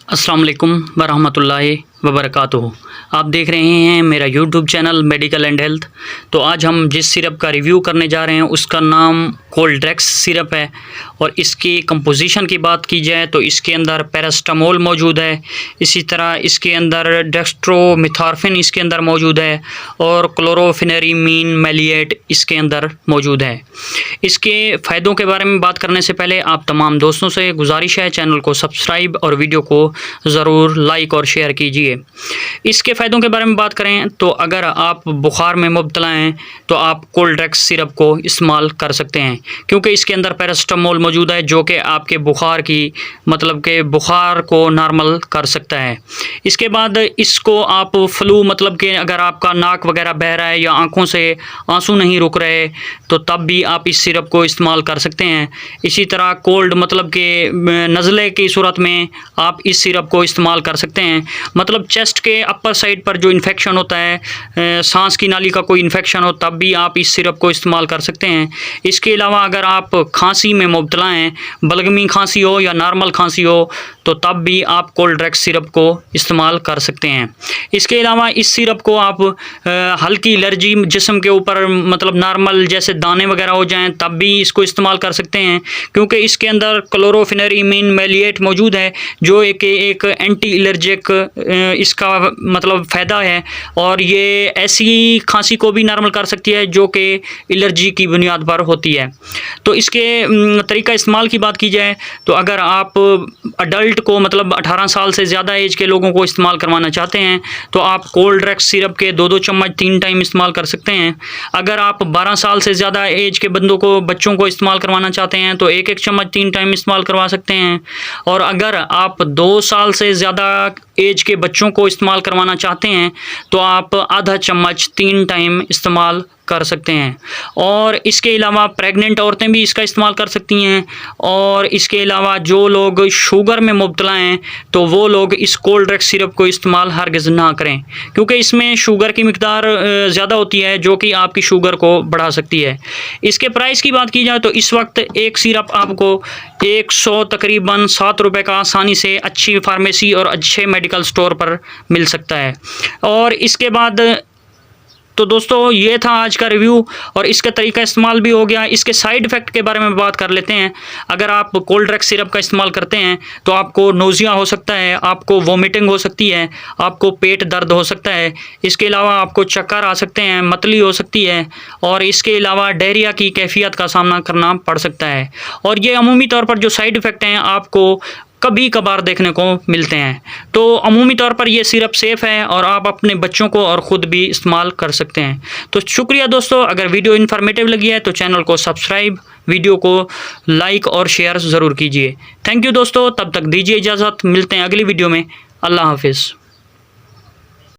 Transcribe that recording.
अस्सलाम वालेकुम वरहमतुल्लाहि वबरकातुहू। आप देख रहे हैं मेरा YouTube channel medical and health. तो आज हम जिस सिरप का रिव्यू करने जा रहे हैं उसका नाम कोल्ड्रेक्स सिरप है और इसकी कंपोजिशन की बात की जाए तो इसके अंदर पैरास्टामोल मौजूद है, इसी तरह इसके अंदर डेक्स्ट्रोमिथॉर्फिन इसके अंदर मौजूद है और क्लोरोफेनेरिमीन मैलिएट इसके अंदर मौजूद है। इसके फ़ायदों के बारे में बात करने से पहले आप तमाम दोस्तों से गुजारिश है चैनल को सब्सक्राइब और वीडियो को ज़रूर लाइक और शेयर कीजिए। इसके फ़ायदों के बारे में बात करें तो अगर आप बुखार में मुब्तला हैं तो आप कोल्ड्रेक्स सिरप को इस्तेमाल कर सकते हैं, क्योंकि इसके अंदर पैरास्टामोल मौजूद है जो कि आपके बुखार की बुखार को नॉर्मल कर सकता है। इसके बाद इसको आप फ्लू कि अगर आपका नाक वगैरह बह रहा है या आँखों से आंसू नहीं रुक रहे तो तब भी आप इस सिरप को इस्तेमाल कर सकते हैं। इसी तरह कोल्ड कि नज़ले की सूरत में आप इस सिरप को इस्तेमाल कर सकते हैं। चेस्ट के अपर साइड पर जो इन्फेक्शन होता है, सांस की नाली का कोई इन्फेक्शन हो तब भी आप इस सिरप को इस्तेमाल कर सकते हैं। इसके अलावा अगर आप खांसी में मुब्तला हैं, बलगमी खांसी हो या नॉर्मल खांसी हो तो तब भी आप कोल्ड्रेक्स सिरप को इस्तेमाल कर सकते हैं। इसके अलावा इस सिरप को आप हल्की एलर्जी जिस्म के ऊपर नॉर्मल जैसे दाने वगैरह हो जाएं तब भी इसको इस्तेमाल कर सकते हैं, क्योंकि इसके अंदर क्लोरोफेनेरिमीन मैलिएट मौजूद है जो एक एंटी एलर्जिक इसका फ़ायदा है और ये ऐसी खांसी को भी नॉर्मल कर सकती है जो कि एलर्जी की बुनियाद पर होती है। तो इसके तरीका इस्तेमाल की बात की जाए तो अगर आप अडल्ट को 18 साल से ज़्यादा एज के लोगों को इस्तेमाल करवाना चाहते हैं तो आप कोल्ड्रेक्स सिरप के 2-2 चम्मच 3 टाइम इस्तेमाल कर सकते हैं। अगर आप 12 साल से ज़्यादा एज के बच्चों को इस्तेमाल करवाना चाहते हैं तो 1-1 चम्मच 3 टाइम इस्तेमाल करवा सकते हैं। और अगर आप 2 साल से ज़्यादा एज के बच्चों को इस्तेमाल करवाना चाहते हैं तो आप आधा चम्मच 3 टाइम इस्तेमाल कर सकते हैं। और इसके अलावा प्रेग्नेंट औरतें भी इसका इस्तेमाल कर सकती हैं। और इसके अलावा जो लोग शुगर में मुब्तला हैं तो वो लोग इस कोल्ड्रेक्स सिरप को इस्तेमाल हरगिज़ ना करें, क्योंकि इसमें शुगर की मिकदार ज़्यादा होती है जो कि आपकी शुगर को बढ़ा सकती है। इसके प्राइस की बात की जाए तो इस वक्त एक सिरप आपको 100 तकरीबन 7 रुपये का आसानी से अच्छी फार्मेसी और अच्छे मेडिकल स्टोर पर मिल सकता है। और इसके बाद तो दोस्तों ये था आज का रिव्यू और इसका तरीका इस्तेमाल भी हो गया। इसके साइड इफ़ेक्ट के बारे में बात कर लेते हैं। अगर आप कोल्ड्रेक्स सिरप का इस्तेमाल करते हैं तो आपको नोज़िया हो सकता है, आपको वोमिटिंग हो सकती है, आपको पेट दर्द हो सकता है, इसके अलावा आपको चक्कर आ सकते हैं, मतली हो सकती है और इसके अलावा डायरिया की कैफियत का सामना करना पड़ सकता है। और ये अमूमी तौर पर जो साइड इफ़ेक्ट हैं आपको कभी कभार देखने को मिलते हैं। तो अमूमी तौर पर ये सिरप सेफ़ है और आप अपने बच्चों को और ख़ुद भी इस्तेमाल कर सकते हैं। तो शुक्रिया दोस्तों, अगर वीडियो इन्फॉर्मेटिव लगी है तो चैनल को सब्सक्राइब, वीडियो को लाइक और शेयर ज़रूर कीजिए। थैंक यू दोस्तों, तब तक दीजिए इजाज़त, मिलते हैं अगली वीडियो में। अल्लाह हाफिज़।